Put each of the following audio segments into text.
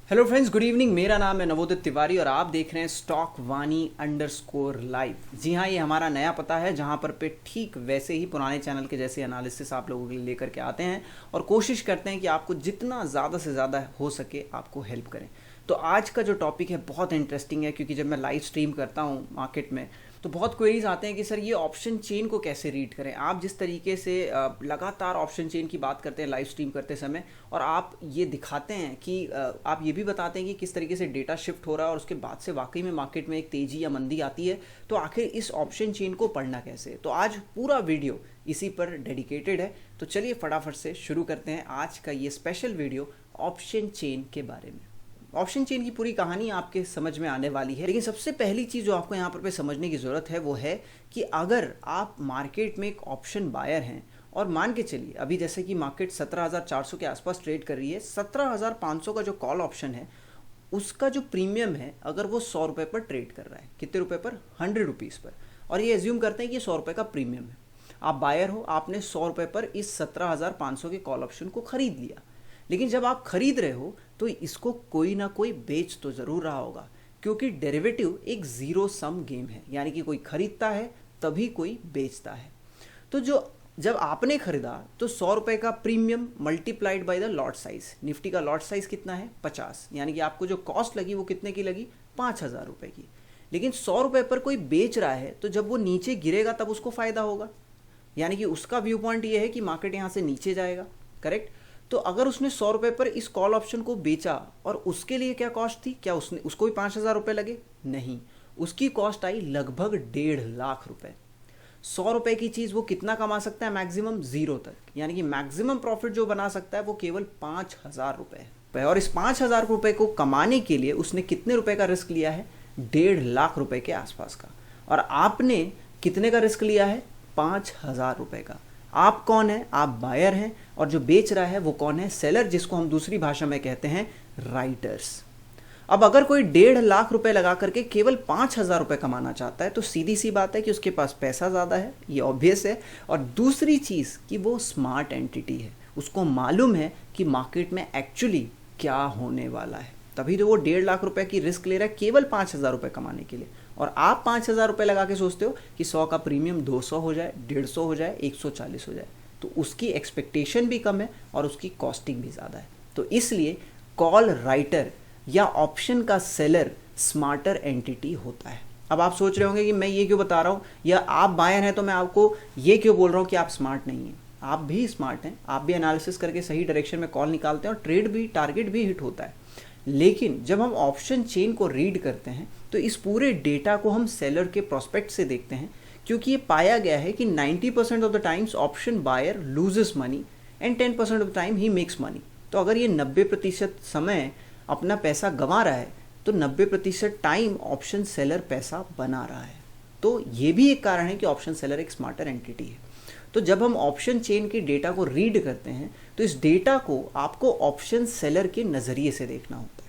Hello friends, good evening. मेरा नाम है नवोदित तिवारी और आप देख रहे हैं स्टॉक वानी अंडरस्कोर लाइव। जी हाँ, ये हमारा नया पता है जहाँ पर पे ठीक वैसे ही पुराने चैनल के जैसे एनालिसिस आप लोगों के लिए लेकर के आते हैं और कोशिश करते हैं कि आपको जितना ज़्यादा से ज़्यादा हो सके आपको हेल्प करें। तो आज का जो टॉपिक है बहुत इंटरेस्टिंग है, क्योंकि जब मैं लाइव स्ट्रीम करता हूँ मार्केट में तो बहुत क्वेरीज आते हैं कि सर ये ऑप्शन चेन को कैसे रीड करें। आप जिस तरीके से लगातार ऑप्शन चेन की बात करते हैं लाइव स्ट्रीम करते समय, और आप ये दिखाते हैं कि आप ये भी बताते हैं कि किस तरीके से डेटा शिफ्ट हो रहा है और उसके बाद से वाकई में मार्केट में एक तेज़ी या मंदी आती है, तो आखिर इस ऑप्शन चेन को पढ़ना कैसे। तो आज पूरा वीडियो इसी पर डेडिकेटेड है। तो चलिए फटाफट से शुरू करते हैं आज का ये स्पेशल वीडियो ऑप्शन चेन के बारे में। ऑप्शन चेन की पूरी कहानी आपके समझ में आने वाली है, लेकिन सबसे पहली चीज़ जो आपको यहाँ पर समझने की ज़रूरत है वो है कि अगर आप मार्केट में एक ऑप्शन बायर हैं और मान के चलिए अभी जैसे कि मार्केट 17,400 के आसपास ट्रेड कर रही है, 17,500 का जो कॉल ऑप्शन है उसका जो प्रीमियम है अगर वो 100 रुपये पर ट्रेड कर रहा है, कितने रुपये पर? 100 रुपीज़ पर। और ये एज्यूम करते हैं कि 100 रुपये का प्रीमियम है, आप बायर हो, आपने 100 रुपये पर इस 17,500 के कॉल ऑप्शन को खरीद लिया। लेकिन जब आप खरीद रहे हो तो इसको कोई ना कोई बेच तो ज़रूर रहा होगा, क्योंकि डेरिवेटिव एक ज़ीरो सम गेम है, यानी कि कोई खरीदता है तभी कोई बेचता है। तो जब आपने खरीदा तो 100 रुपये का premium multiplied by the lot size. Nifty का लॉट साइज कितना है? 50, यानी कि आपको जो कॉस्ट लगी वो कितने की लगी? 5,000 रुपये की। लेकिन 100 रुपये पर कोई बेच रहा है तो जब वो नीचे गिरेगा तब उसको फ़ायदा होगा, यानी कि उसका व्यू पॉइंट ये है कि मार्केट यहाँ से नीचे जाएगा, करेक्ट। तो अगर उसने 100 रुपये पर इस कॉल ऑप्शन को बेचा और उसके लिए क्या कॉस्ट थी? क्या उसको भी 5,000 रुपये लगे? नहीं, उसकी कॉस्ट आई लगभग 1.5 लाख रुपये। 100 रुपये की चीज़ वो कितना कमा सकता है? मैक्सिमम 0 तक, यानी कि मैक्सिमम प्रॉफिट जो बना सकता है वो केवल 5,000 रुपये है। और इस 5,000 रुपये को कमाने के लिए उसने कितने रुपए का रिस्क लिया है? 1.5 लाख रुपये के आसपास का। और आपने कितने का रिस्क लिया है? 5,000 रुपये का। आप कौन है? आप बायर हैं, और जो बेच रहा है वो कौन है? सेलर, जिसको हम दूसरी भाषा में कहते हैं राइटर्स। अब अगर कोई 1.5 लाख रुपए लगा करके केवल 5,000 रुपये कमाना चाहता है तो सीधी सी बात है कि उसके पास पैसा ज़्यादा है, ये ऑब्वियस है। और दूसरी चीज़ कि वो स्मार्ट एंटिटी है, उसको मालूम है कि मार्केट में एक्चुअली क्या होने वाला है, तभी तो वो 1.5 लाख रुपए की रिस्क ले रहा है केवल 5,000 रुपये कमाने के लिए। और आप 5,000 रुपये लगा के सोचते हो कि 100 का प्रीमियम 200 हो जाए, 150 हो जाए, 140 हो जाए, तो उसकी एक्सपेक्टेशन भी कम है और उसकी कॉस्टिंग भी ज़्यादा है। तो इसलिए कॉल राइटर या ऑप्शन का सेलर स्मार्टर एंटिटी होता है। अब आप सोच रहे होंगे कि मैं ये क्यों बता रहा हूँ, या आप बायर हैं तो मैं आपको ये क्यों बोल रहा हूँ कि आप स्मार्ट नहीं हैं। आप भी स्मार्ट हैं, आप भी एनालिसिस करके सही डायरेक्शन में कॉल निकालते हैं और ट्रेड भी, टारगेट भी हिट होता है। लेकिन जब हम ऑप्शन चेन को रीड करते हैं तो इस पूरे डेटा को हम सेलर के प्रोस्पेक्ट से देखते हैं, क्योंकि ये पाया गया है कि 90% of the times option buyer loses money and 10% of the time he makes money. तो अगर ये 90% समय अपना पैसा गंवा रहा है तो 90% टाइम ऑप्शन सेलर पैसा बना रहा है। तो ये भी एक कारण है कि ऑप्शन सेलर एक स्मार्टर एंटिटी है। तो जब हम ऑप्शन चेन के डेटा को रीड करते हैं तो इस डेटा को आपको ऑप्शन सेलर के नज़रिए से देखना होता है।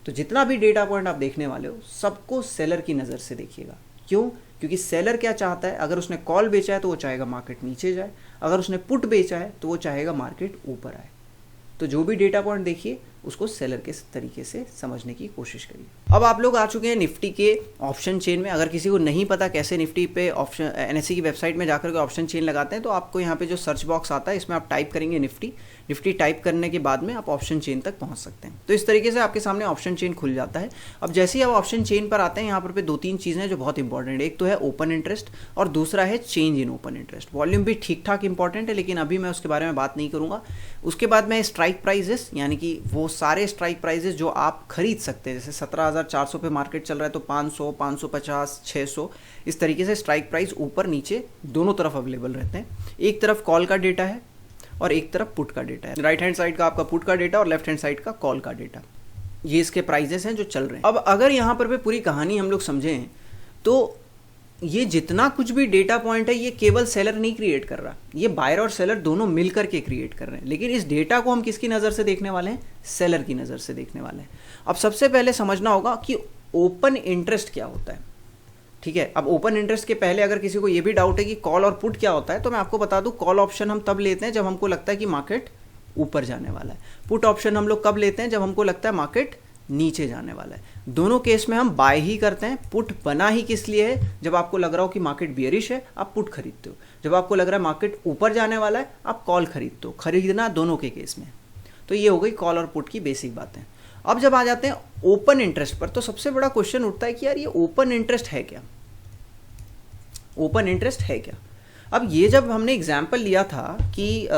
तो जितना भी डेटा पॉइंट आप देखने वाले हो सबको सेलर की नज़र से देखिएगा। क्यों? क्योंकि सेलर क्या चाहता है? अगर उसने कॉल बेचा है तो वो चाहेगा मार्केट नीचे जाए, अगर उसने पुट बेचा है तो वो चाहेगा मार्केट ऊपर आए। तो जो भी डेटा पॉइंट देखिए उसको सेलर के तरीके से समझने की कोशिश करिए। अब आप लोग आ चुके हैं निफ्टी के ऑप्शन चेन में। अगर किसी को नहीं पता कैसे निफ्टी पे ऑप्शन एनएससी की वेबसाइट में जाकर के ऑप्शन चेन लगाते हैं तो आपको यहाँ पे जो सर्च बॉक्स आता है इसमें आप टाइप करेंगे निफ्टी टाइप करने के बाद में आप ऑप्शन चेन तक पहुँच सकते हैं। तो इस तरीके से आपके सामने ऑप्शन चेन खुल जाता है। अब जैसे ही आप ऑप्शन चेन पर आते हैं यहाँ पर 2-3 चीज़ें हैं जो बहुत इंपॉर्टेंट है। एक तो है ओपन इंटरेस्ट और दूसरा है change in open interest. Volume भी ठीक ठाक इंपॉर्टेंट है, लेकिन अभी मैं उसके बारे में बात नहीं करूँगा। उसके बाद में स्ट्राइक प्राइजेस, यानी कि वो सारे स्ट्राइक प्राइजेस जो आप खरीद सकते हैं। जैसे 17,400 पे मार्केट चल रहा है तो 500, 550, 600, इस तरीके से स्ट्राइक प्राइस ऊपर नीचे दोनों तरफ अवेलेबल रहते हैं। एक तरफ कॉल का डेटा है और एक तरफ पुट का डेटा है। राइट हैंड साइड का आपका पुट का डेटा और लेफ्ट हैंड साइड का कॉल का डेटा, ये इसके प्राइजेस हैं जो चल रहे हैं। अब अगर यहाँ पर पूरी कहानी हम लोग समझें तो ये जितना कुछ भी डेटा पॉइंट है ये केवल सेलर नहीं क्रिएट कर रहा, ये बायर और सेलर दोनों मिलकर के क्रिएट कर रहे हैं। लेकिन इस डेटा को हम किसकी नज़र से देखने वाले हैं? सेलर की नज़र से देखने वाले हैं। अब सबसे पहले समझना होगा कि ओपन इंटरेस्ट क्या होता है। ठीक है, अब ओपन इंटरेस्ट के पहले अगर किसी को ये भी डाउट है कि कॉल और पुट क्या होता है तो मैं आपको बता दूं, कॉल ऑप्शन हम तब लेते हैं जब हमको लगता है कि मार्केट ऊपर जाने वाला है। पुट ऑप्शन हम लोग कब लेते हैं? जब हमको लगता है मार्केट नीचे जाने वाला है। दोनों केस में हम बाय ही करते हैं। पुट बना ही किस लिए है? जब आपको लग रहा हो कि मार्केट बियरिश है आप पुट खरीदते हो, जब आपको लग रहा है मार्केट ऊपर जाने वाला है आप कॉल खरीदते हो। खरीदना दोनों के केस में। तो ये हो गई कॉल और पुट की बेसिक बातें। अब जब आ जाते हैं ओपन इंटरेस्ट पर, तो सबसे बड़ा क्वेश्चन उठता है कि यार ये ओपन इंटरेस्ट है क्या? ओपन इंटरेस्ट है क्या? अब ये जब हमने एग्जाम्पल लिया था कि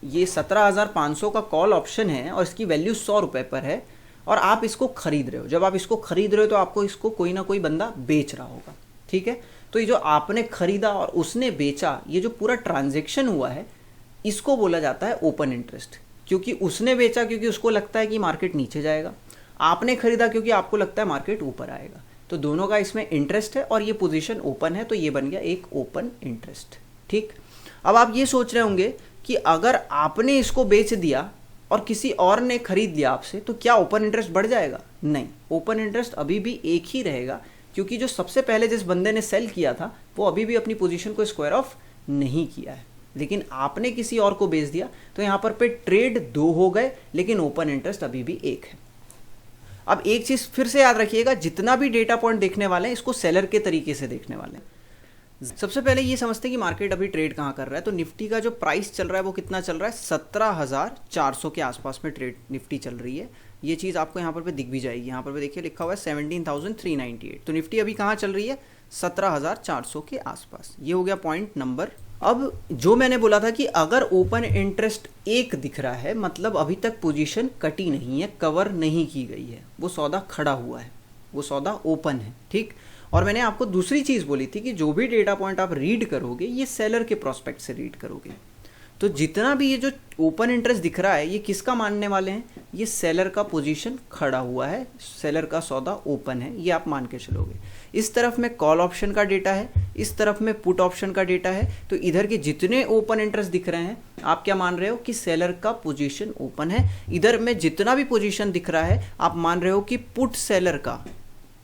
ये 17,500 का कॉल ऑप्शन है और इसकी वैल्यू 100 रुपये पर है और आप इसको खरीद रहे हो। जब आप इसको खरीद रहे हो तो आपको इसको कोई ना कोई बंदा बेच रहा होगा, ठीक है? तो ये जो आपने खरीदा और उसने बेचा, ये जो पूरा ट्रांजेक्शन हुआ है, इसको बोला जाता है ओपन इंटरेस्ट। क्योंकि उसने बेचा क्योंकि उसको लगता है कि मार्केट नीचे जाएगा, आपने खरीदा क्योंकि आपको लगता है मार्केट ऊपर आएगा। तो दोनों का इसमें इंटरेस्ट है और ये पोजीशन ओपन है, तो ये बन गया एक ओपन इंटरेस्ट, ठीक। अब आप ये सोच रहे होंगे कि अगर आपने इसको बेच दिया और किसी और ने खरीद लिया आपसे, तो क्या ओपन इंटरेस्ट बढ़ जाएगा? नहीं, ओपन इंटरेस्ट अभी भी एक ही रहेगा, क्योंकि जो सबसे पहले जिस बंदे ने सेल किया था वो अभी भी अपनी पोजीशन को स्क्वायर ऑफ नहीं किया है, लेकिन आपने किसी और को बेच दिया, तो यहाँ पर पे ट्रेड 2 हो गए, लेकिन ओपन इंटरेस्ट अभी भी 1 है। अब एक चीज फिर से याद रखिएगा, जितना भी डेटा पॉइंट देखने वाले हैं इसको सेलर के तरीके से देखने वाले हैं। सबसे पहले ये समझते हैं कि मार्केट अभी ट्रेड कहाँ कर रहा है। तो निफ्टी का जो प्राइस चल रहा है वो कितना चल रहा है? 17,400 के आसपास में ट्रेड निफ्टी चल रही है। ये चीज़ आपको यहाँ पर पे दिख भी जाएगी। यहाँ पर पे देखिए लिखा हुआ है 17,398। तो निफ्टी अभी कहाँ चल रही है? 17,400 के आसपास। ये हो गया पॉइंट नंबर। अब जो मैंने बोला था कि अगर ओपन इंटरेस्ट 1 दिख रहा है, मतलब अभी तक पोजीशन कटी नहीं है, कवर नहीं की गई है, वो सौदा खड़ा हुआ है, वो सौदा ओपन है, ठीक। और मैंने आपको दूसरी चीज़ बोली थी कि जो भी डेटा पॉइंट आप रीड करोगे ये सेलर के प्रोस्पेक्ट से रीड करोगे। तो जितना भी ये जो ओपन इंटरेस्ट दिख रहा है ये किसका मानने वाले हैं? ये सेलर का पोजीशन खड़ा हुआ है, सेलर का सौदा ओपन है, ये आप मान के चलोगे। इस तरफ में कॉल ऑप्शन का डेटा है, इस तरफ में पुट ऑप्शन का डेटा है। तो इधर के जितने ओपन इंटरेस्ट दिख रहे हैं आप क्या मान रहे हो? कि सेलर का पोजीशन ओपन है। इधर में जितना भी पोजीशन दिख रहा है आप मान रहे हो कि पुट सेलर का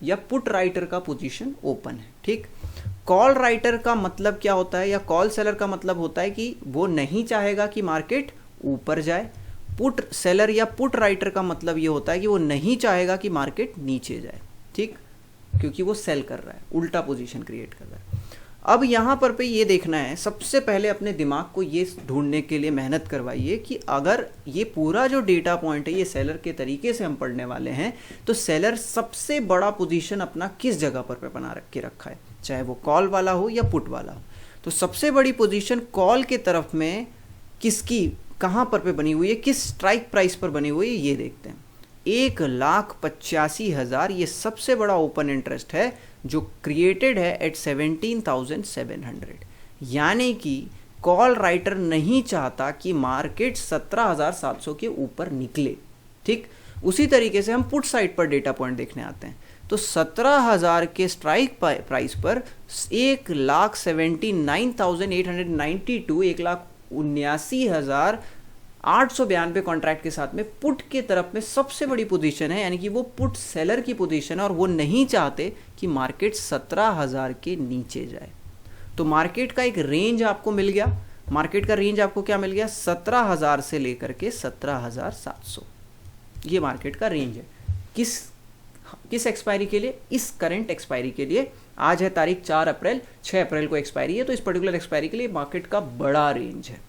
या पुट राइटर का पोजीशन ओपन है, ठीक। कॉल राइटर का मतलब क्या होता है, या कॉल सेलर का मतलब होता है कि वो नहीं चाहेगा कि मार्केट ऊपर जाए। पुट सेलर या पुट राइटर का मतलब ये होता है कि वो नहीं चाहेगा कि मार्केट नीचे जाए, ठीक, क्योंकि वो सेल कर रहा है, उल्टा पोजीशन क्रिएट कर रहा है। अब यहाँ पर पे ये देखना है, सबसे पहले अपने दिमाग को ये ढूंढने के लिए मेहनत करवाइए कि अगर ये पूरा जो डेटा पॉइंट है ये सेलर के तरीके से हम पढ़ने वाले हैं, तो सेलर सबसे बड़ा पोजीशन अपना किस जगह पर पे बना के रखा है, चाहे वो कॉल वाला हो या पुट वाला हो। तो सबसे बड़ी पोजीशन कॉल के तरफ में किसकी कहाँ पर पे बनी हुई है, किस स्ट्राइक प्राइस पर बनी हुई है, ये देखते हैं। 1,85,000 ये सबसे बड़ा ओपन इंटरेस्ट है जो क्रिएटेड है एट 17,700। यानी कि कॉल राइटर नहीं चाहता कि मार्केट 17,700 के ऊपर निकले, ठीक। उसी तरीके से हम पुट साइड पर डेटा पॉइंट देखने आते हैं। तो 17,000 के स्ट्राइक प्राइस पर 1,79,892 1,79,892 कॉन्ट्रैक्ट के साथ में पुट के तरफ में सबसे बड़ी पोजीशन है, यानी कि वो पुट सेलर की पोजीशन है और वो नहीं चाहते कि मार्केट 17,000 के नीचे जाए। तो मार्केट का एक रेंज आपको मिल गया। मार्केट का रेंज आपको क्या मिल गया? 17,000 से लेकर के 17,700, ये मार्केट का रेंज है। किस एक्सपायरी के लिए? इस करंट एक्सपायरी के लिए। आज है तारीख 4 अप्रैल, 6 अप्रैल को एक्सपायरी है, तो इस पर्टिकुलर एक्सपायरी के लिए मार्केट का बड़ा रेंज है।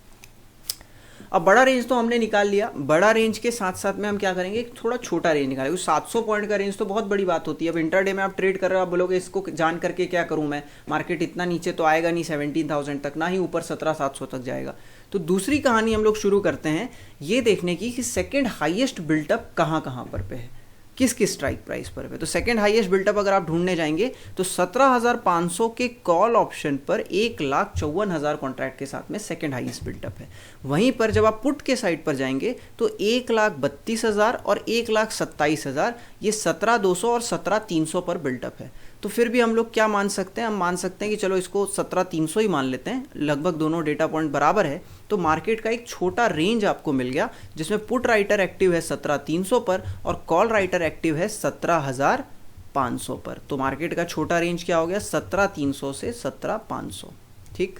अब बड़ा रेंज तो हमने निकाल लिया, बड़ा रेंज के साथ साथ में हम क्या करेंगे, थोड़ा छोटा रेंज निकालेंगे। 700 पॉइंट का रेंज तो बहुत बड़ी बात होती है। अब इंटरडे में आप ट्रेड कर रहे हो, आप बोलोगे इसको जान करके क्या करूं मैं, मार्केट इतना नीचे तो आएगा नहीं 17,000 तक, ना ही ऊपर 17,700 तक जाएगा। तो दूसरी कहानी हम लोग शुरू करते हैं ये देखने की कि सेकेंड हाइएस्ट बिल्टअप कहाँ पर पे है, किस स्ट्राइक प्राइस पर है। तो सेकंड हाईएस्ट बिल्टअप अगर आप ढूंढने जाएंगे तो 17,500 के कॉल ऑप्शन पर 1,54,000 कॉन्ट्रैक्ट के साथ में सेकंड हाईएस्ट बिल्टअप है। वहीं पर जब आप पुट के साइड पर जाएंगे तो 1,32,000 और 1,27,000, ये 17,200 और 17,300 पर बिल्टअप है। तो फिर भी हम लोग क्या मान सकते हैं, हम मान सकते हैं कि चलो इसको 17,300 ही मान लेते हैं, लगभग दोनों डेटा पॉइंट बराबर है। तो मार्केट का एक छोटा रेंज आपको मिल गया जिसमें पुट राइटर एक्टिव है 17,300 पर और कॉल राइटर एक्टिव है 17,500 पर। तो मार्केट का छोटा रेंज क्या हो गया? 17,300 से 17,500, ठीक।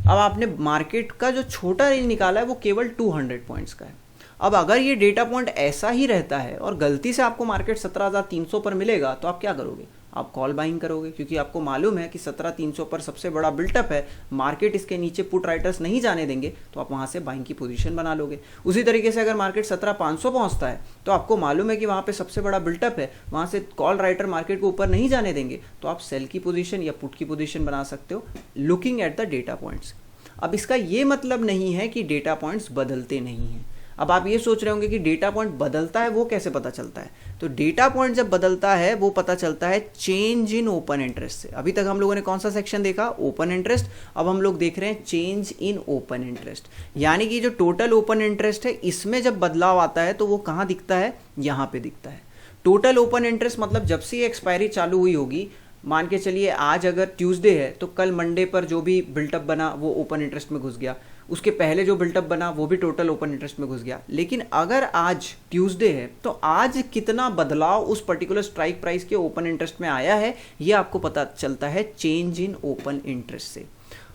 अब आपने मार्केट का जो छोटा रेंज निकाला है वो केवल 200 पॉइंट्स का है। अब अगर ये डेटा पॉइंट ऐसा ही रहता है और गलती से आपको मार्केट 17,300 पर मिलेगा तो आप क्या करोगे? आप कॉल बाइंग करोगे, क्योंकि आपको मालूम है कि 17,300 पर सबसे बड़ा बिल्टअप है, मार्केट इसके नीचे पुट राइटर्स नहीं जाने देंगे, तो आप वहाँ से बाइंग की पोजीशन बना लोगे। उसी तरीके से अगर मार्केट 17,500 पहुँचता है तो आपको मालूम है कि वहाँ पे सबसे बड़ा बिल्टअप है, वहाँ से कॉल राइटर मार्केट को ऊपर नहीं जाने देंगे, तो आप सेल की पोजीशन या पुट की पोजीशन बना सकते हो looking at the data points. अब इसका ये मतलब नहीं है कि डेटा पॉइंट्स बदलते नहीं हैं। अब आप ये सोच रहे होंगे कि डेटा पॉइंट बदलता है, वो कैसे पता चलता है? तो डेटा पॉइंट जब बदलता है वो पता चलता है चेंज इन ओपन इंटरेस्ट से। अभी तक हम लोगों ने कौन सा सेक्शन देखा? Open interest. अब हम लोग देख रहे हैं चेंज इन ओपन इंटरेस्ट, यानी कि जो टोटल ओपन इंटरेस्ट है इसमें जब बदलाव आता है तो वो कहाँ दिखता है? यहाँ पे दिखता है। टोटल ओपन इंटरेस्ट मतलब जब से ये एक्सपायरी चालू हुई होगी, मान के चलिए आज अगर ट्यूसडे है तो कल मंडे पर जो भी बिल्टअप बना वो ओपन इंटरेस्ट में घुस गया, उसके पहले जो बिल्टअप बना वो भी टोटल ओपन इंटरेस्ट में घुस गया। लेकिन अगर आज ट्यूसडे है तो आज कितना बदलाव उस पर्टिकुलर स्ट्राइक प्राइस के ओपन इंटरेस्ट में आया है ये आपको पता चलता है चेंज इन ओपन इंटरेस्ट से।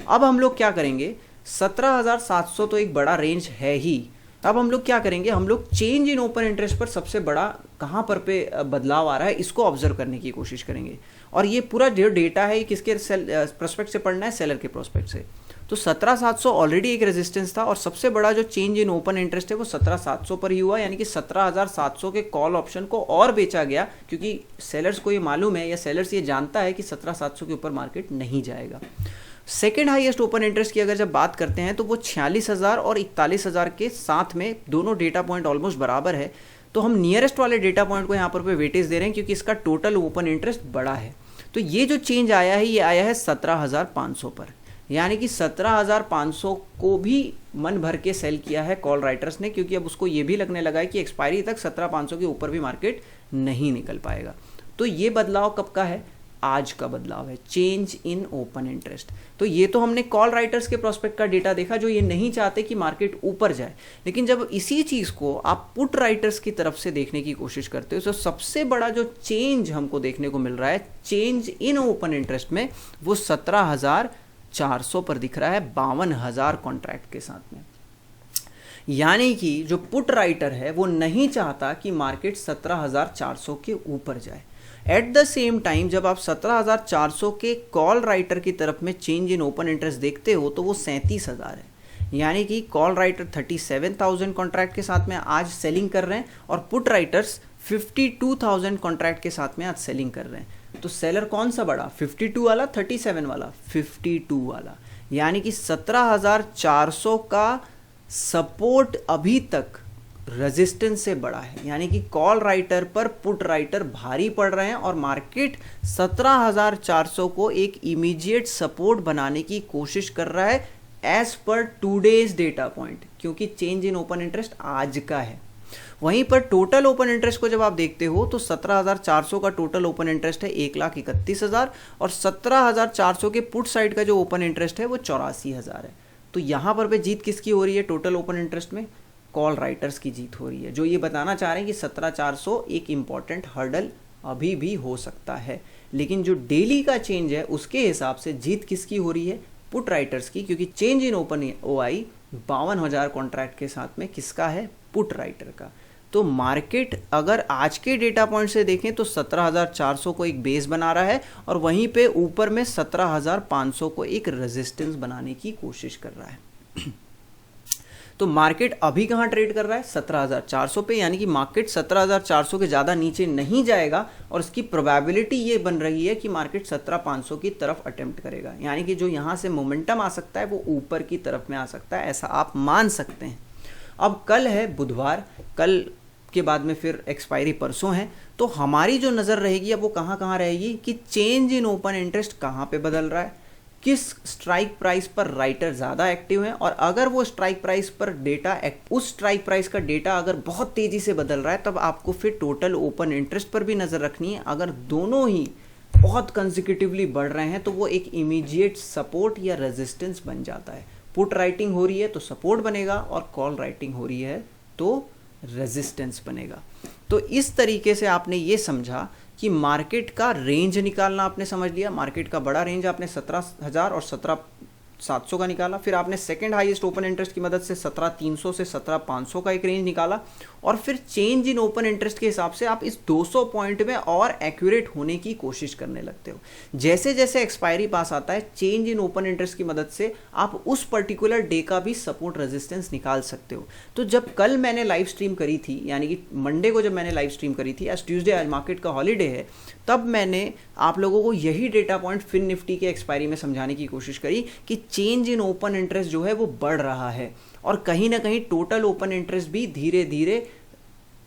अब हम लोग क्या करेंगे? 17,700 तो एक बड़ा रेंज है ही। अब हम लोग क्या करेंगे? हम लोग चेंज इन ओपन इंटरेस्ट पर सबसे बड़ा कहाँ पर पे बदलाव आ रहा है इसको ऑब्जर्व करने की कोशिश करेंगे। और ये पूरा जो डेटा है किसके प्रोस्पेक्ट से पढ़ना है? सेलर के प्रोस्पेक्ट से। तो 17,700 ऑलरेडी एक रेजिस्टेंस था और सबसे बड़ा जो चेंज इन ओपन इंटरेस्ट है वो 17,700 पर ही हुआ, यानी कि 17,700 के कॉल ऑप्शन को और बेचा गया, क्योंकि सेलर्स को ये मालूम है या सेलर्स ये जानता है कि 17,700 के ऊपर मार्केट नहीं जाएगा। सेकेंड हाईएस्ट ओपन इंटरेस्ट की अगर जब बात करते हैं तो वो 46,000 और 41,000 के साथ में दोनों डेटा पॉइंट ऑलमोस्ट बराबर है। तो हम नियरेस्ट वाले डेटा पॉइंट को यहाँ पर वेटेज दे रहे हैं क्योंकि इसका टोटल ओपन इंटरेस्ट बड़ा है। तो ये जो चेंज आया है ये आया है 17,500 पर, यानी कि 17,500 को भी मन भर के सेल किया है कॉल राइटर्स ने, क्योंकि अब उसको ये भी लगने लगा है कि एक्सपायरी तक 17,500 के ऊपर भी मार्केट नहीं निकल पाएगा। तो ये बदलाव कब का है? आज का बदलाव है, चेंज इन ओपन इंटरेस्ट। तो ये तो हमने कॉल राइटर्स के प्रोस्पेक्ट का डेटा देखा जो ये नहीं चाहते कि मार्केट ऊपर जाए। लेकिन जब इसी चीज़ को आप पुट राइटर्स की तरफ से देखने की कोशिश करते हो तो सबसे बड़ा जो चेंज हमको देखने को मिल रहा है चेंज इन ओपन इंटरेस्ट में, वो 17,400 पर दिख रहा है 52,000 कॉन्ट्रैक्ट के साथ में। यानी कि जो पुट राइटर है वो नहीं चाहता कि मार्केट 17,400 के ऊपर जाए। एट द सेम टाइम जब आप 17,400 के कॉल राइटर की तरफ में चेंज इन ओपन इंटरेस्ट देखते हो तो वो 37,000 है, यानी कि कॉल राइटर 37,000 कॉन्ट्रैक्ट के साथ में आज सेलिंग कर रहे हैं और पुट राइटर्स 52,000 कॉन्ट्रैक्ट के साथ में आज सेलिंग कर रहे हैं। तो सेलर कौन सा बड़ा? 52 वाला, 37 वाला? 52 वाला। यानी कि 17,400 का सपोर्ट अभी तक रेजिस्टेंस से बड़ा है, यानी कि कॉल राइटर पर पुट राइटर भारी पड़ रहे हैं और मार्केट 17,400 को एक इमीडिएट सपोर्ट बनाने की कोशिश कर रहा है एज पर टूडेज डेटा पॉइंट, क्योंकि चेंज इन ओपन इंटरेस्ट आज का है। वहीं पर टोटल ओपन इंटरेस्ट को जब आप देखते हो तो 17,400 का टोटल ओपन इंटरेस्ट है 1,31,000 और 17,400 के पुट साइड का जो ओपन इंटरेस्ट है वो 84,000 है। तो यहाँ पर भी जीत किसकी हो रही है? टोटल ओपन इंटरेस्ट में कॉल राइटर्स की जीत हो रही है, जो ये बताना चाह रहे हैं कि 17,400 एक इंपॉर्टेंट हर्डल अभी भी हो सकता है। लेकिन जो डेली का चेंज है उसके हिसाब से जीत किसकी हो रही है? पुट राइटर्स की, क्योंकि change in open OI 52,000 contract के साथ में किसका है? पुट राइटर का। तो मार्केट अगर आज के डेटा पॉइंट से देखें तो 17,400 को एक बेस बना रहा है और वहीं पे ऊपर में 17,500 को एक रेजिस्टेंस बनाने की कोशिश कर रहा है। तो मार्केट अभी कहाँ ट्रेड कर रहा है? 17,400 पे, यानी कि मार्केट 17,400 के ज़्यादा नीचे नहीं जाएगा और इसकी प्रोबेबिलिटी ये बन रही है कि मार्केट 17,500 की तरफ अटेम्प्ट करेगा, यानी कि जो यहाँ से मोमेंटम आ सकता है वो ऊपर की तरफ में आ सकता है, ऐसा आप मान सकते हैं। अब कल है बुधवार, कल के बाद में फिर एक्सपायरी परसों है, तो हमारी जो नज़र रहेगी अब वो कहाँ कहाँ रहेगी कि चेंज इन ओपन इंटरेस्ट कहाँ पे बदल रहा है, किस स्ट्राइक प्राइस पर राइटर ज़्यादा एक्टिव है, और अगर वो स्ट्राइक प्राइस पर डेटा उस स्ट्राइक प्राइस का डेटा अगर बहुत तेज़ी से बदल रहा है तब आपको फिर टोटल ओपन इंटरेस्ट पर भी नज़र रखनी है। अगर दोनों ही बहुत कंसेक्यूटिवली बढ़ रहे हैं तो वो एक इमीडिएट सपोर्ट या रेजिस्टेंस बन जाता है। पुट राइटिंग हो रही है तो सपोर्ट बनेगा और कॉल राइटिंग हो रही है तो रेजिस्टेंस बनेगा। तो इस तरीके से आपने ये समझा कि मार्केट का रेंज निकालना आपने समझ लिया। मार्केट का बड़ा रेंज आपने 17,000 और 17,700 का निकाला, फिर आपने सेकंड हाईएस्ट ओपन इंटरेस्ट की मदद से 17,300 से 17,500 का एक रेंज निकाला, और फिर चेंज इन ओपन इंटरेस्ट के हिसाब से आप इस 200 पॉइंट में और एक्यूरेट होने की कोशिश करने लगते हो। जैसे जैसे एक्सपायरी पास आता है, चेंज इन ओपन इंटरेस्ट की मदद से आप उस पर्टिकुलर डे का भी सपोर्ट रेजिस्टेंस निकाल सकते हो। तो जब कल मैंने लाइव स्ट्रीम करी थी, यानी कि मंडे को जब मैंने लाइव स्ट्रीम करी थी, आज ट्यूसडे, आज मार्केट का हॉलीडे है, तब मैंने आप लोगों को यही डेटा पॉइंट फिन निफ्टी के एक्सपायरी में समझाने की कोशिश करी कि चेंज इन ओपन इंटरेस्ट जो है वो बढ़ रहा है, और कहीं ना कहीं टोटल ओपन इंटरेस्ट भी धीरे धीरे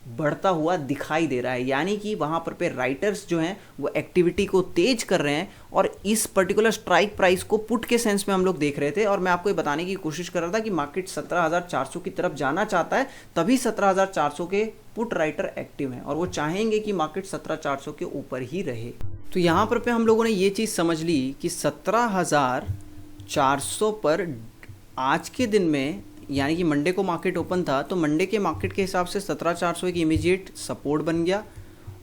बढ़ता हुआ दिखाई दे रहा है। यानी कि वहाँ पर राइटर्स जो हैं वो एक्टिविटी को तेज कर रहे हैं, और इस पर्टिकुलर स्ट्राइक प्राइस को पुट के सेंस में हम लोग देख रहे थे, और मैं आपको ये बताने की कोशिश कर रहा था कि मार्केट 17,400 की तरफ जाना चाहता है, तभी 17,400 के पुट राइटर एक्टिव हैं, और वो चाहेंगे कि मार्केट 17,400 के ऊपर ही रहे। तो यहाँ पर हम लोगों ने ये चीज़ समझ ली कि 17,400 पर आज के दिन में, यानी कि मंडे को मार्केट ओपन था, तो मंडे के मार्केट के हिसाब से 17,400 एक इमीडिएट सपोर्ट बन गया,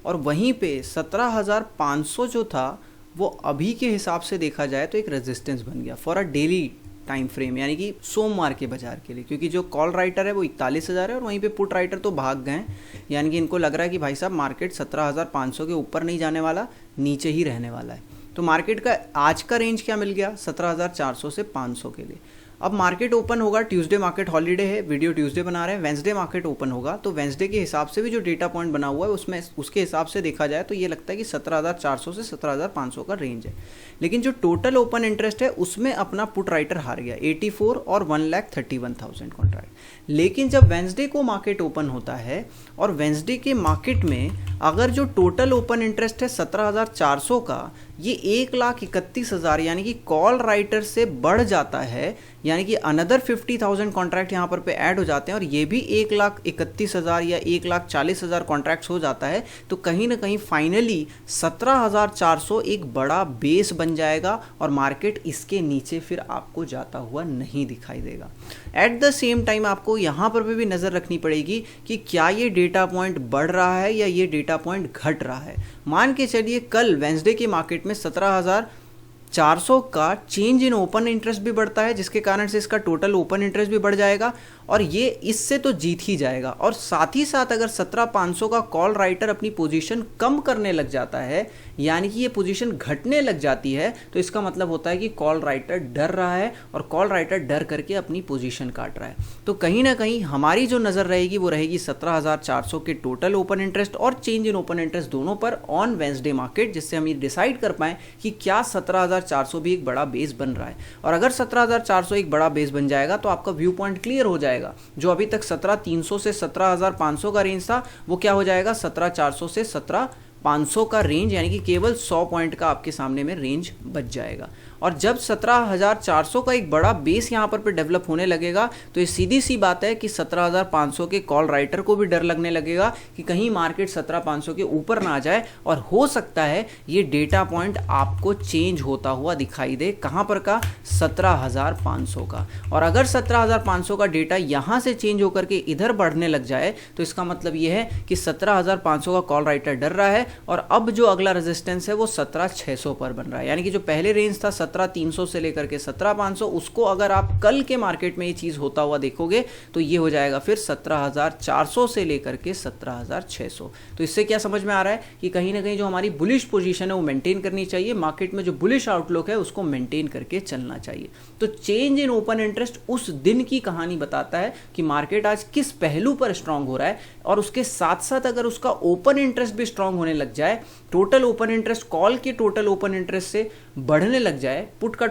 और वहीं पे 17,500 जो था वो अभी के हिसाब से देखा जाए तो एक रेजिस्टेंस बन गया for a daily time frame, यानी कि सोमवार के बाजार के लिए, क्योंकि जो कॉल राइटर है वो 41,000 है और वहीं पे पुट राइटर तो भाग गए हैं, यानी कि इनको लग रहा है कि भाई साहब मार्केट 17,500 के ऊपर नहीं जाने वाला, नीचे ही रहने वाला है। तो मार्केट का आज का रेंज क्या मिल गया? 17,400 से 500 के लिए। अब मार्केट ओपन होगा, ट्यूसडे मार्केट हॉलीडे है, वीडियो ट्यूसडे बना रहे हैं, वेंसडे मार्केट ओपन होगा, तो वेंसडे के हिसाब से भी जो डेटा पॉइंट बना हुआ है उसमें उसके हिसाब से देखा जाए तो ये लगता है कि 17,400 से 17,500 का रेंज है। लेकिन जो टोटल ओपन इंटरेस्ट है उसमें अपना पुट राइटर हार गया 84 और 1,31,000 कॉन्ट्रैक्ट। लेकिन जब वेंसडे को मार्केट ओपन होता है और वेंसडे के मार्केट में अगर जो टोटल ओपन इंटरेस्ट है 17,400 का, ये 1,31,000 यानी कि कॉल राइटर से बढ़ जाता है, यानी कि अनदर 50,000 कॉन्ट्रैक्ट यहाँ पर पे ऐड हो जाते हैं, और ये भी 1,31,000 या 1,40,000 कॉन्ट्रैक्ट्स हो जाता है, तो कहीं ना कहीं फाइनली 17,400 एक बड़ा बेस बन जाएगा, और मार्केट इसके नीचे फिर आपको जाता हुआ नहीं दिखाई देगा। एट द सेम टाइम आपको यहाँ पर भी नज़र रखनी पड़ेगी कि क्या ये डेटा पॉइंट बढ़ रहा है या ये डेटा पॉइंट घट रहा है। मान के चलिए कल वेंसडे के मार्केट में 17,400 का चेंज इन ओपन इंटरेस्ट भी बढ़ता है, जिसके कारण से इसका टोटल ओपन इंटरेस्ट भी बढ़ जाएगा, और ये इससे तो जीत ही जाएगा। और साथ ही साथ अगर 17,500 का कॉल राइटर अपनी पोजीशन कम करने लग जाता है, यानी कि ये पोजीशन घटने लग जाती है, तो इसका मतलब होता है कि कॉल राइटर डर रहा है, और कॉल राइटर डर करके अपनी पोजीशन काट रहा है। तो कहीं ना कहीं हमारी जो नज़र रहेगी वो रहेगी 17,400 के टोटल ओपन इंटरेस्ट और चेंज इन ओपन इंटरेस्ट दोनों पर ऑन वेंसडे मार्केट, जिससे हम ये डिसाइड कर पाएँ कि क्या 17,400 भी एक बड़ा बेस बन रहा है। और अगर 17,400 एक बड़ा बेस बन जाएगा तो आपका व्यू पॉइंट क्लियर हो जाएगा। जो अभी तक 17,300 से 17,500 का रेंज था वो क्या हो जाएगा? 17,400 से 17,500 का रेंज, यानी कि केवल 100 पॉइंट का आपके सामने में रेंज बच जाएगा। और जब 17,400 का एक बड़ा बेस यहाँ पर डेवलप होने लगेगा, तो ये सीधी सी बात है कि 17,500 के कॉल राइटर को भी डर लगने लगेगा कि कहीं मार्केट 17,500 के ऊपर ना आ जाए, और हो सकता है ये डेटा पॉइंट आपको चेंज होता हुआ दिखाई दे। कहाँ पर का? 17,500 का। और अगर 17,500 का डेटा यहाँ से चेंज होकर के इधर बढ़ने लग जाए, तो इसका मतलब ये है कि 17,500 का कॉल राइटर डर रहा है, और अब जो अगला रेजिस्टेंस है वो 17,600 पर बन रहा है। यानी कि जो पहले रेंज था 17,300 से लेकर के 17,500, उसको अगर आप कल के मार्केट में ये चीज़ होता हुआ देखोगे तो ये हो जाएगा फिर 17,400 से लेकर के 17,600। तो इससे क्या समझ में आ रहा है कि कहीं ना कहीं जो हमारी बुलिश पोजीशन है वो मेंटेन करनी चाहिए, मार्केट में जो बुलिश आउटलुक है उसको मेंटेन करके चलना चाहिए। तो चेंज इन ओपन इंटरेस्ट उस दिन की कहानी बताता है कि मार्केट आज किस पहलू पर स्ट्रांग हो रहा है, और उसके साथ साथ अगर उसका ओपन इंटरेस्ट भी स्ट्रांग होने लग जाए, टोटल ओपन इंटरेस्ट कॉल के टोटल ओपन इंटरेस्ट से बढ़ने लग जाए, पुट का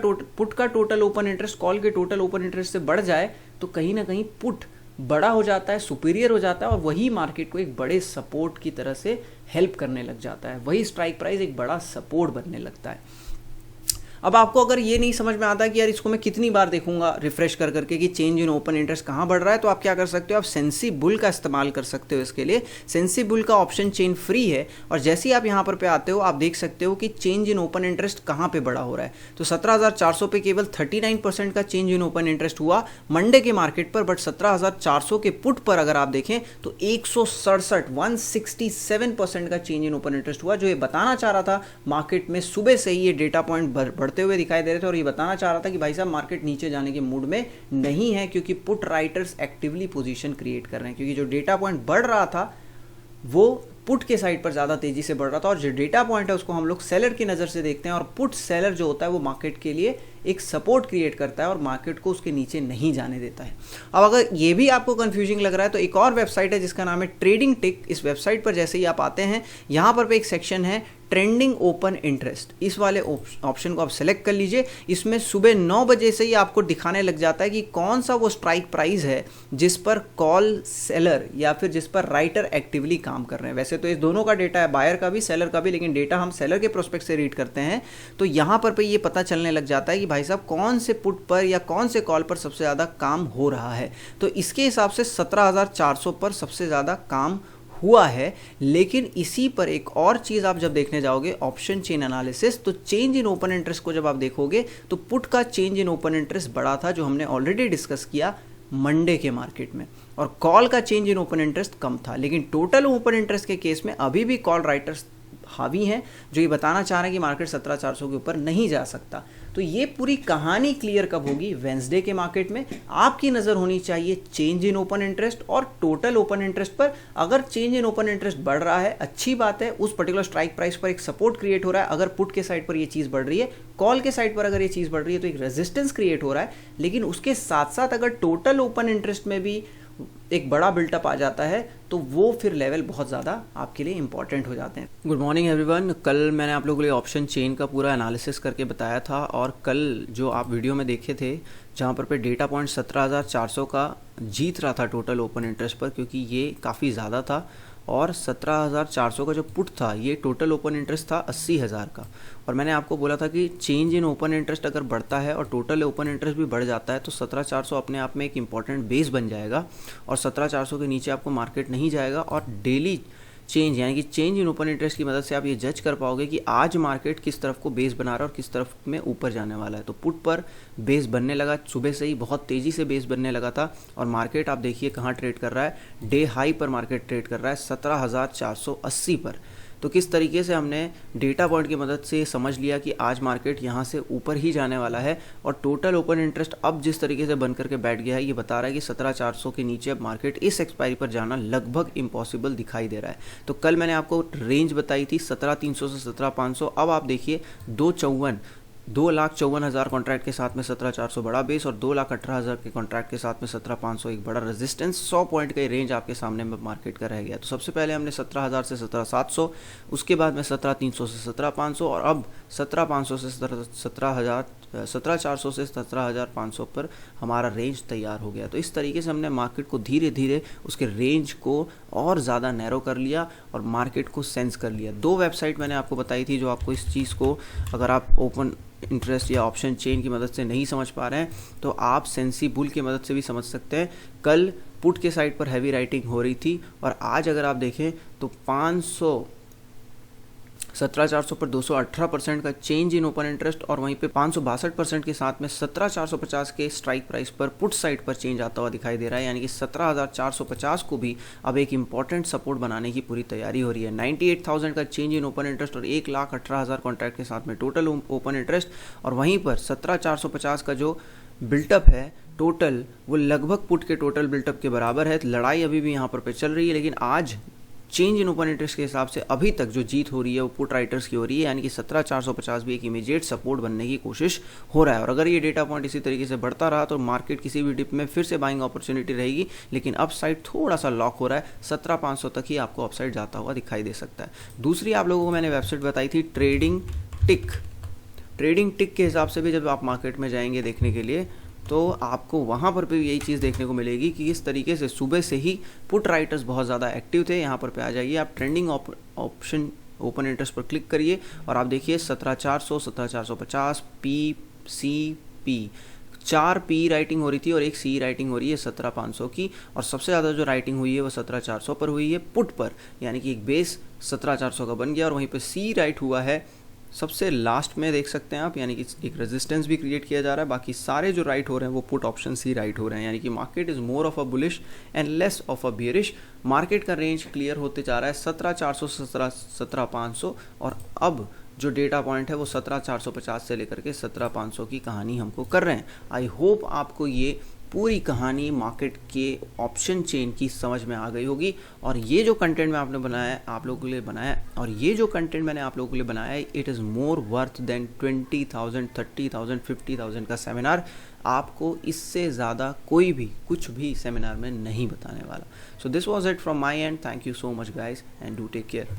टोटल ओपन इंटरेस्ट कॉल के टोटल ओपन इंटरेस्ट से बढ़ जाए, तो कहीं ना कहीं पुट बड़ा हो जाता है, सुपीरियर हो जाता है, और वही मार्केट को एक बड़े सपोर्ट की तरह से हेल्प करने लग जाता है। वही स्ट्राइक प्राइस एक बड़ा सपोर्ट बनने लगता है। अब आपको अगर ये नहीं समझ में आता कि यार इसको मैं कितनी बार देखूंगा रिफ्रेश कर करके कि चेंज इन ओपन इंटरेस्ट कहाँ बढ़ रहा है, तो आप क्या कर सकते हो? आप सेंसी बुल का इस्तेमाल कर सकते हो। इसके लिए सेंसी बुल का ऑप्शन चेन फ्री है, और जैसे ही आप यहाँ पर आते हो आप देख सकते हो कि चेंज इन ओपन इंटरेस्ट कहाँ पे बड़ा हो रहा है। तो 17,400 पे केवल 39% का चेंज इन ओपन इंटरेस्ट हुआ मंडे के मार्केट पर, बट 17,400 के पुट पर अगर आप देखें तो 167% का चेंज इन ओपन इंटरेस्ट हुआ। जो ये बताना चाह रहा था मार्केट में सुबह से ही ये डेटा पॉइंट बढ़ता बढ़ते हुए दिखाई दे रहे थे और ये बताना चाह रहा था कि भाई साहब मार्केट नीचे जाने के मूड में नहीं है, क्योंकि put writers actively position create कर रहे हैं, क्योंकि जो डेटा पॉइंट बढ़ रहा था वो पुट के साइड पर ज़्यादा तेज़ी से बढ़ रहा था और जो डेटा पॉइंट है उसको हम लोग सेलर की नज़र से देखते हैं और पुट सेलर जो होता है वो मार्केट के लिए एक सपोर्ट क्रिएट करता है और मार्केट को उसके नीचे नहीं जाने देता है। अब अगर ये भी आपको कंफ्यूजिंग लग रहा है तो एक और वेबसाइट है जिसका नाम है ट्रेडिंग टिक। इस वेबसाइट पर जैसे ही आप आते हैं यहाँ पर एक सेक्शन है ट्रेंडिंग ओपन इंटरेस्ट, इस वाले ऑप्शन को आप सेलेक्ट कर लीजिए। इसमें सुबह 9 बजे से ही आपको दिखाने लग जाता है कि कौन सा वो स्ट्राइक प्राइस है जिस पर कॉल सेलर या फिर जिस पर राइटर एक्टिवली काम कर रहे हैं। वैसे तो इस दोनों का डेटा है, बायर का भी सेलर का भी, लेकिन डेटा हम सेलर के प्रोस्पेक्ट से रीड करते हैं तो यहाँ पर ये पता चलने लग जाता है कि भाई साहब कौन से पुट पर या कौन से कॉल पर सबसे ज़्यादा काम हो रहा है। तो इसके हिसाब से 17,400 पर सबसे ज़्यादा काम हुआ है। लेकिन इसी पर एक और चीज़ आप जब देखने जाओगे ऑप्शन चेन एनालिसिस, तो चेंज इन ओपन इंटरेस्ट को जब आप देखोगे तो पुट का चेंज इन ओपन इंटरेस्ट बड़ा था, जो हमने ऑलरेडी डिस्कस किया मंडे के मार्केट में, और कॉल का चेंज इन ओपन इंटरेस्ट कम था। लेकिन टोटल ओपन इंटरेस्ट के केस में अभी भी कॉल राइटर्स हावी हैं, जो ये बताना चाह रहे हैं कि मार्केट 17,400 के ऊपर नहीं जा सकता। तो ये पूरी कहानी क्लियर कब होगी? वेंसडे के मार्केट में। आपकी नज़र होनी चाहिए चेंज इन ओपन इंटरेस्ट और टोटल ओपन इंटरेस्ट पर। अगर चेंज इन ओपन इंटरेस्ट बढ़ रहा है अच्छी बात है, उस पर्टिकुलर स्ट्राइक प्राइस पर एक सपोर्ट क्रिएट हो रहा है। अगर पुट के साइड पर ये चीज़ बढ़ रही है, कॉल के साइड पर अगर ये चीज़ बढ़ रही है तो एक रेजिस्टेंस क्रिएट हो रहा है। लेकिन उसके साथ साथ अगर टोटल ओपन इंटरेस्ट में भी एक बड़ा बिल्टअप आ जाता है तो वो फिर लेवल बहुत ज़्यादा आपके लिए इंपॉर्टेंट हो जाते हैं। Good morning everyone. कल मैंने आप लोगों के लिए ऑप्शन चेन का पूरा एनालिसिस करके बताया था और कल जो आप वीडियो में देखे थे जहाँ पर डेटा पॉइंट 17,400 का जीत रहा था टोटल ओपन इंटरेस्ट पर, क्योंकि ये काफ़ी ज़्यादा था, और 17,400 का जो पुट था ये टोटल ओपन इंटरेस्ट था 80,000 का। और मैंने आपको बोला था कि चेंज इन ओपन इंटरेस्ट अगर बढ़ता है और टोटल ओपन इंटरेस्ट भी बढ़ जाता है तो 17,400 अपने आप में एक इंपॉर्टेंट बेस बन जाएगा और 17,400 के नीचे आपको मार्केट नहीं जाएगा। और डेली चेंज यानी कि चेंज इन ओपन इंटरेस्ट की मदद से आप ये जज कर पाओगे कि आज मार्केट किस तरफ को बेस बना रहा है और किस तरफ में ऊपर जाने वाला है। तो पुट पर बेस बनने लगा, सुबह से ही बहुत तेज़ी से बेस बनने लगा था और मार्केट आप देखिए कहाँ ट्रेड कर रहा है, डे हाई पर मार्केट ट्रेड कर रहा है 17,480 पर। तो किस तरीके से हमने डेटा पॉइंट की मदद से समझ लिया कि आज मार्केट यहाँ से ऊपर ही जाने वाला है और टोटल ओपन इंटरेस्ट अब जिस तरीके से बन करके बैठ गया है ये बता रहा है कि 17,400 के नीचे अब मार्केट इस एक्सपायरी पर जाना लगभग इम्पॉसिबल दिखाई दे रहा है। तो कल मैंने आपको रेंज बताई थी 17,300 से 17,500। अब आप देखिए 2,54,000 कॉन्ट्रैक्ट के साथ में 17,400 बड़ा बेस और 2,18,000 के कॉन्ट्रैक्ट के साथ में 17,500 एक बड़ा रेजिस्टेंस। 100 पॉइंट का रेंज आपके सामने में मार्केट का रह गया। तो सबसे पहले हमने 17,000 से 17,700, उसके बाद में 17,300 से 17,500 और अब 17,500 से 17,400 से 17,500 पर हमारा रेंज तैयार हो गया। तो इस तरीके से हमने मार्केट को धीरे धीरे उसके रेंज को और ज़्यादा नैरो कर लिया और मार्केट को सेंस कर लिया। 2 वेबसाइट मैंने आपको बताई थी जो आपको इस चीज़ को, अगर आप ओपन इंटरेस्ट या ऑप्शन चेन की मदद से नहीं समझ पा रहे हैं तो आप सेंसी बुल की मदद से भी समझ सकते हैं। कल पुट के साइड पर हैवी राइटिंग हो रही थी और आज अगर आप देखें तो 17,400 पर 218% का चेंज इन ओपन इंटरेस्ट और वहीं पे 562% के साथ में 17,450 के स्ट्राइक प्राइस पर पुट साइड पर चेंज आता हुआ दिखाई दे रहा है। यानी कि 17,450 को भी अब एक इंपॉर्टेंट सपोर्ट बनाने की पूरी तैयारी हो रही है। 98,000 का चेंज इन ओपन इंटरेस्ट और 1,18,000 कॉन्ट्रैक्ट के साथ में टोटल ओपन इंटरेस्ट और वहीं पर 17,450 का जो बिल्टअप है टोटल वो लगभग पुट के टोटल बिल्टअप के बराबर है। लड़ाई अभी भी यहाँ पर चल रही है, लेकिन आज चेंज इन ओपन इंटरेस्ट के हिसाब से अभी तक जो जीत हो रही है वो पुट राइटर्स की हो रही है। यानी कि 17,450 भी एक इमीडिएट सपोर्ट बनने की कोशिश हो रहा है। और अगर ये डेटा पॉइंट इसी तरीके से बढ़ता रहा तो मार्केट किसी भी डिप में फिर से बाइंग अपॉर्चुनिटी रहेगी, लेकिन अपसाइड थोड़ा सा लॉक हो रहा है। 17,500 तक ही आपको अपसाइड जाता हुआ दिखाई दे सकता है। दूसरी आप लोगों को मैंने वेबसाइट बताई थी ट्रेडिंग टिक। ट्रेडिंग टिक के हिसाब से भी जब आप मार्केट में जाएंगे देखने के लिए तो आपको वहाँ पर भी यही चीज़ देखने को मिलेगी कि इस तरीके से सुबह से ही पुट राइटर्स बहुत ज़्यादा एक्टिव थे। यहाँ पर आ जाइए, आप ट्रेंडिंग ऑप्शन ओपन इंटरेस्ट पर क्लिक करिए और आप देखिए 17,400, 17,450, PCP 4 P राइटिंग हो रही थी और एक C राइटिंग हो रही है 17,500 की। और सबसे ज़्यादा जो राइटिंग हुई है वो 17,400 पर हुई है पुट पर, यानी कि एक बेस 17,400 का बन गया और वहीं पर C राइट हुआ है सबसे लास्ट में, देख सकते हैं आप, यानी कि एक रेजिस्टेंस भी क्रिएट किया जा रहा है। बाकी सारे जो राइट हो रहे हैं वो पुट ऑप्शन सी राइट हो रहे हैं। यानी कि market is more of a bullish and less of a bearish. Market का रेंज क्लियर होते जा रहा है 17,400 से 17,500 और अब जो डेटा पॉइंट है वो 17,450 से लेकर के 17,500 की कहानी हमको कर रहे हैं। आई होप आपको ये पूरी कहानी मार्केट के ऑप्शन चेन की समझ में आ गई होगी। और ये जो कंटेंट मैं आपने बनाया है आप लोगों के लिए बनाया है, और ये जो कंटेंट मैंने आप लोगों के लिए बनाया है, it is more worth than 20,000 30,000 50,000 का सेमिनार। आपको इससे ज़्यादा कोई भी कुछ भी सेमिनार में नहीं बताने वाला। So this was it from my end. Thank you so much guys and do take care.